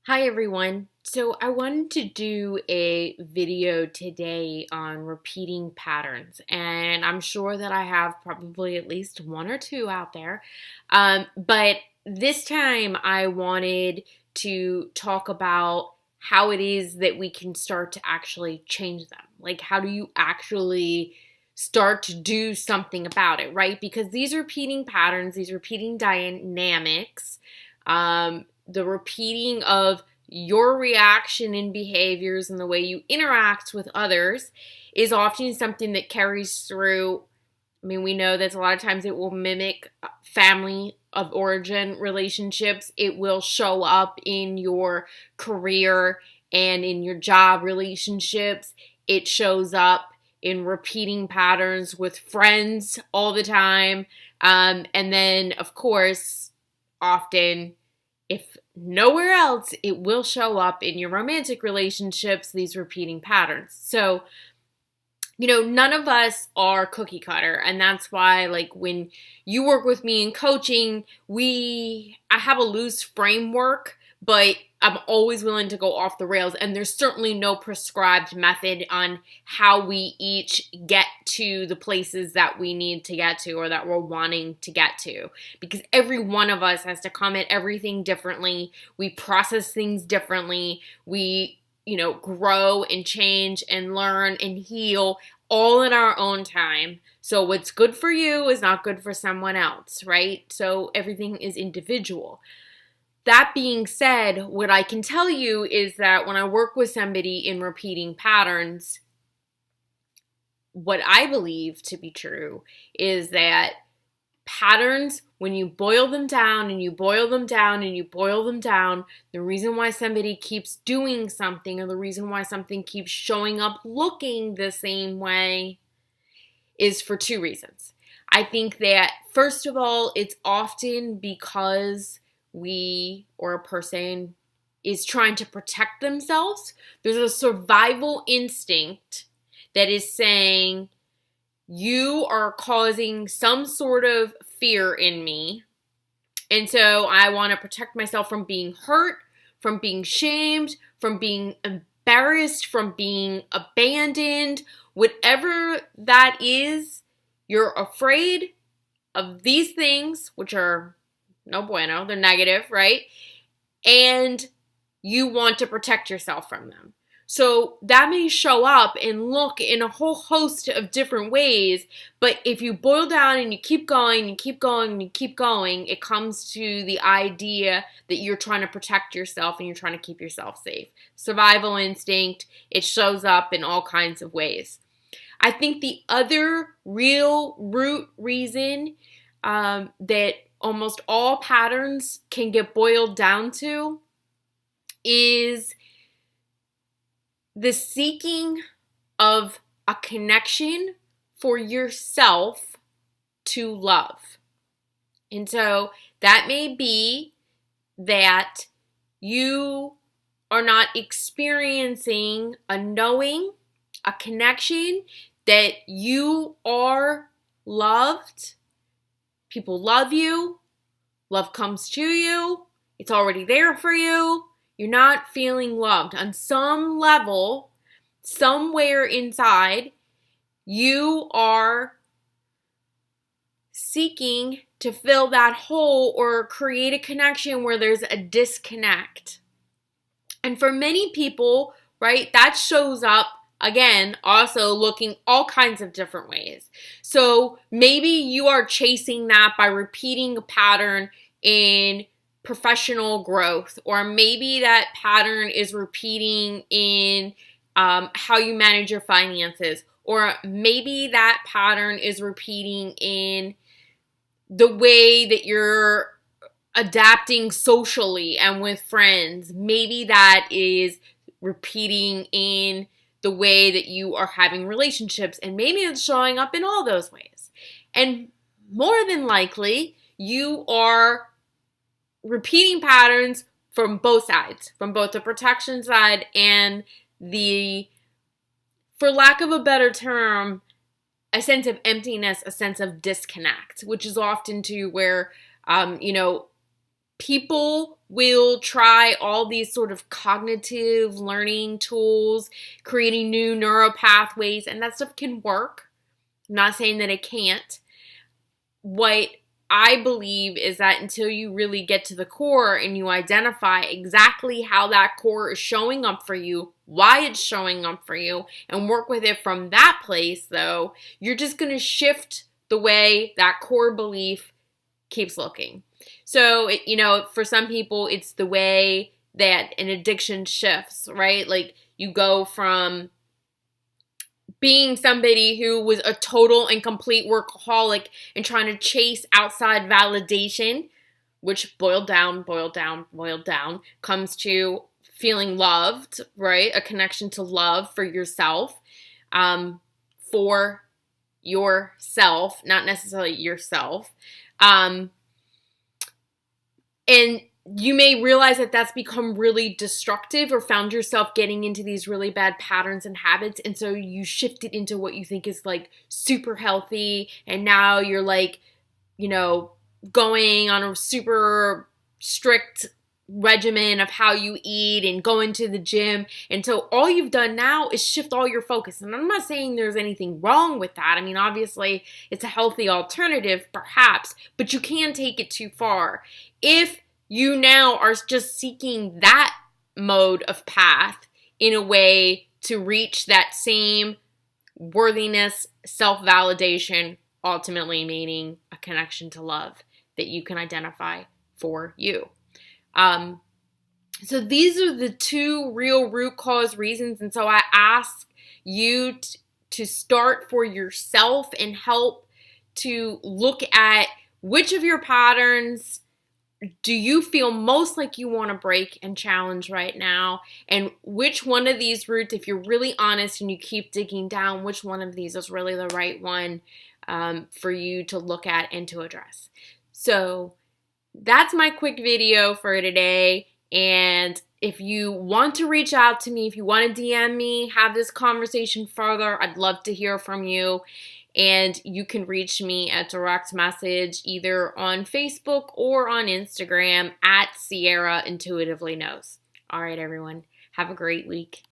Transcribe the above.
Hi everyone. So I wanted to do a video today on repeating patterns, and I'm sure that I have probably at least one or two out there. But this time I wanted to talk about how it is that we can start to actually change them. Like, how do you actually start to do something about it, right? Because these repeating patterns, these repeating dynamics, the repeating of your reaction and behaviors and the way you interact with others is often something that carries through. I mean, we know that a lot of times it will mimic family of origin relationships. It will show up in your career and in your job relationships. It shows up in repeating patterns with friends all the time. And then, of course, often, if nowhere else, it will show up in your romantic relationships, these repeating patterns. So, none of us are cookie cutter. And that's why, like, when you work with me in coaching, I have a loose framework, but I'm always willing to go off the rails. And there's certainly no prescribed method on how we each get to the places that we need to get to or that we're wanting to get to. Because every one of us has to come at everything differently. We process things differently. We grow and change and learn and heal all in our own time. So what's good for you is not good for someone else, right? So everything is individual. That being said, what I can tell you is that when I work with somebody in repeating patterns, what I believe to be true is that patterns, when you boil them down and you boil them down and you boil them down, the reason why somebody keeps doing something or the reason why something keeps showing up looking the same way is for two reasons. I think that, first of all, it's often because we or a person is trying to protect themselves. There's a survival instinct that is saying, you are causing some sort of fear in me. And so I want to protect myself from being hurt, from being shamed, from being embarrassed, from being abandoned. Whatever that is, you're afraid of these things, which are no bueno, they're negative, right? And you want to protect yourself from them. So that may show up and look in a whole host of different ways, but if you boil down and you keep going and keep going and you keep going, it comes to the idea that you're trying to protect yourself and you're trying to keep yourself safe. Survival instinct, it shows up in all kinds of ways. I think the other real root reason that almost all patterns can get boiled down to is the seeking of a connection for yourself to love. And so that may be that you are not experiencing a knowing, a connection that you are loved. People love you. Love comes to you. It's already there for you. You're not feeling loved. On some level, somewhere inside, you are seeking to fill that hole or create a connection where there's a disconnect. And for many people, right, that shows up, again, also looking all kinds of different ways. So maybe you are chasing that by repeating a pattern in professional growth, or maybe that pattern is repeating in how you manage your finances, or maybe that pattern is repeating in the way that you're adapting socially and with friends. Maybe that is repeating in the way that you are having relationships, and maybe it's showing up in all those ways. And more than likely, you are repeating patterns from both sides, from both the protection side and the, for lack of a better term, a sense of emptiness, a sense of disconnect, which is often to where, people will try all these sort of cognitive learning tools, creating new neural pathways, and that stuff can work. I'm not saying that it can't. What I believe is that until you really get to the core and you identify exactly how that core is showing up for you, why it's showing up for you, and work with it from that place, though, you're just going to shift the way that core belief keeps looking. So, for some people, it's the way that an addiction shifts, right? Like you go from being somebody who was a total and complete workaholic and trying to chase outside validation, which boiled down, comes to feeling loved, right? A connection to love for yourself, not necessarily yourself. And you may realize that that's become really destructive or found yourself getting into these really bad patterns and habits. And so you shift it into what you think is like super healthy. And now you're like, going on a super strict regimen of how you eat and going to the gym. And so all you've done now is shift all your focus. And I'm not saying there's anything wrong with that. I mean, obviously it's a healthy alternative, perhaps, but you can take it too far. If you now are just seeking that mode of path in a way to reach that same worthiness, self-validation, ultimately meaning a connection to love that you can identify for you. So these are the two real root cause reasons. And so I ask you to start for yourself and help to look at which of your patterns do you feel most like you want to break and challenge right now? And which one of these roots, if you're really honest and you keep digging down, which one of these is really the right one for you to look at and to address? So that's my quick video for today. And if you want to reach out to me, if you want to DM me, have this conversation further, I'd love to hear from you. And you can reach me at direct message either on Facebook or on Instagram at Sierra Intuitively Knows. All right, everyone. Have a great week.